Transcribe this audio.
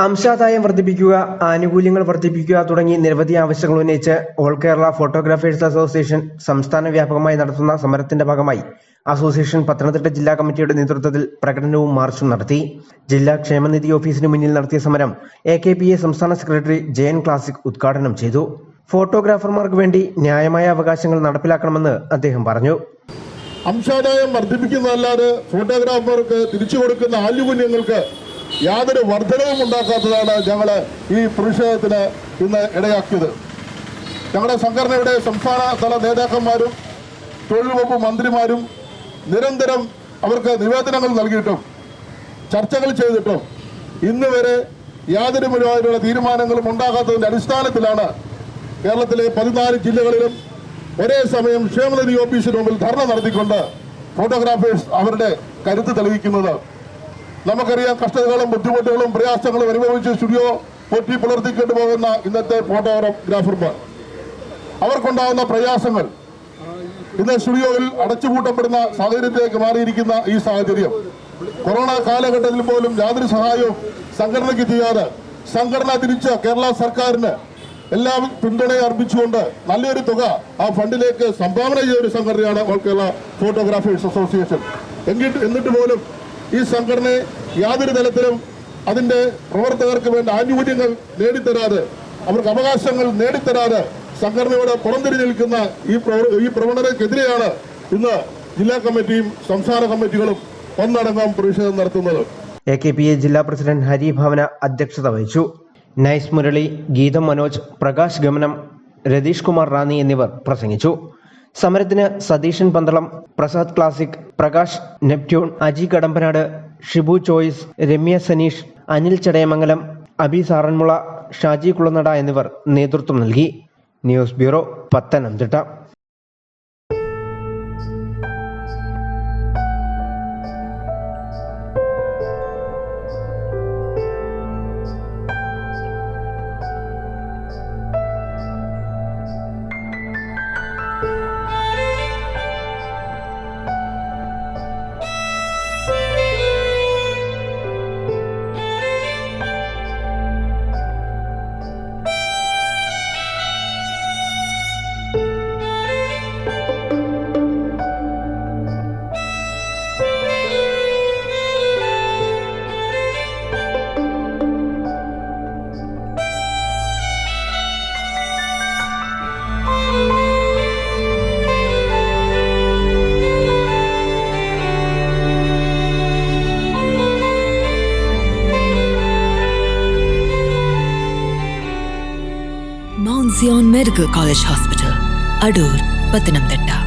അംശാദായം വർദ്ധിപ്പിക്കുക, ആനുകൂല്യങ്ങൾ വർദ്ധിപ്പിക്കുക തുടങ്ങി നിരവധി ആവശ്യങ്ങൾ ഉന്നയിച്ച് ഓൾ കേരള ഫോട്ടോഗ്രാഫേഴ്സ് അസോസിയേഷൻ സംസ്ഥാന വ്യാപകമായി നടത്തുന്ന സമരത്തിന്റെ ഭാഗമായി അസോസിയേഷൻ പത്തനംതിട്ട ജില്ലാ കമ്മിറ്റിയുടെ നേതൃത്വത്തിൽ പ്രകടനവും മാർച്ചും നടത്തി. ജില്ലാ ക്ഷേമനിധി ഓഫീസിന് മുന്നിൽ നടത്തിയ സമരം AKPA സംസ്ഥാന സെക്രട്ടറി ജയൻ ക്ലാസിക് ഉദ്ഘാടനം ചെയ്തു. ഫോട്ടോഗ്രാഫർമാർക്ക് വേണ്ടി ന്യായമായ അവകാശങ്ങൾ നടപ്പിലാക്കണമെന്ന് അദ്ദേഹം പറഞ്ഞു. അംശാദായം വർദ്ധിപ്പിക്കുന്നതല്ലാതെ ഫോട്ടോഗ്രാഫർക്ക് തിരിച്ചു കൊടുക്കുന്ന ആനുകൂല്യങ്ങൾക്ക് യാതൊരു വർധനവും ഉണ്ടാക്കാത്തതാണ് ഞങ്ങൾ ഈ പ്രതിഷേധത്തിന് ഇന്ന് ഇടയാക്കിയത്. ഞങ്ങളുടെ സംഘടനയുടെ സംസ്ഥാന തല നേതാക്കന്മാരും തൊഴിൽ വകുപ്പ് മന്ത്രിമാരും നിരന്തരം അവർക്ക് നിവേദനങ്ങൾ നൽകിയിട്ടും ചർച്ചകൾ ചെയ്തിട്ടും ഇന്ന് വരെ യാതൊരു വിധത്തിലുള്ള തീരുമാനങ്ങളും ഉണ്ടാകാത്തതിന്റെ അടിസ്ഥാനത്തിലാണ് കേരളത്തിലെ 14 ജില്ലകളിലും ഒരേ സമയം ക്ഷേമനിധി ഓഫീസിന് മുമ്പിൽ ധർണ നടത്തിക്കൊണ്ട് ഫോട്ടോഗ്രാഫേഴ്സ് അവരുടെ കരുത്ത് തെളിയിക്കുന്നത്. നമുക്കറിയാം, കഷ്ടതകളും ബുദ്ധിമുട്ടുകളും പ്രയാസങ്ങളും അനുഭവിച്ച് സ്റ്റുഡിയോ പൊട്ടി പുലർത്തിക്കൊണ്ട് പോകുന്ന ഇന്നത്തെ ഫോട്ടോഗ്രാഫർമാർ, അവർക്കുണ്ടാകുന്ന പ്രയാസങ്ങൾ ഇന്ന് സ്റ്റുഡിയോയിൽ അടച്ചുപൂട്ടപ്പെടുന്ന സാഹചര്യത്തിലേക്ക് മാറിയിരിക്കുന്ന ഈ സാഹചര്യം, കൊറോണ കാലഘട്ടത്തിൽ പോലും യാതൊരു സഹായവും സംഘടനയ്ക്ക് ചെയ്യാതെ സംഘടന തിരിച്ച് കേരള സർക്കാരിന് എല്ലാ പിന്തുണയും അർപ്പിച്ചുകൊണ്ട് നല്ലൊരു തുക ആ ഫണ്ടിലേക്ക് സംഭാവന ചെയ്ത ഒരു സംഘടനയാണ് ഓൾ കേരള ഫോട്ടോഗ്രാഫേഴ്സ് അസോസിയേഷൻ. എന്നിട്ട് പോലും ഈ സംഘടനയെ യാതൊരു തലത്തിലും അതിന്റെ പ്രവർത്തകർക്ക് വേണ്ട ആനുകൂല്യങ്ങൾ നേടിത്തരാതെ, അവർക്ക് അവകാശങ്ങൾ നേടിത്തരാതെ സംഘടനയോട് പുറംതിരിഞ്ഞു നിൽക്കുന്ന ഈ പ്രവണതയ്ക്കെതിരെയാണ് ഇന്ന് ജില്ലാ കമ്മിറ്റിയും സംസ്ഥാന കമ്മിറ്റികളും ഒന്നടങ്കം പ്രതിഷേധം നടത്തുന്നത്. AKPA ജില്ലാ പ്രസിഡന്റ് ഹരി ഭാവന അധ്യക്ഷത വഹിച്ചു. നൈസ് മുരളി, ഗീതം മനോജ്, പ്രകാശ് ഗമനം, രതീഷ് കുമാർ റാന്നി എന്നിവർ പ്രസംഗിച്ചു. സമരത്തിന് Satheeshan Pandalam, Prasad classic, Prakash Neptune, Aji Kadampanad, Shibu choice, Ramya Saneesh, Anil Chadayamangalam, Abi Saranmula, Shaji Kulanada എന്നിവർ നേതൃത്വം നൽകി. News bureau, Pathanamthitta. Mount Zion Medical College Hospital, Adur, Pathanamthitta.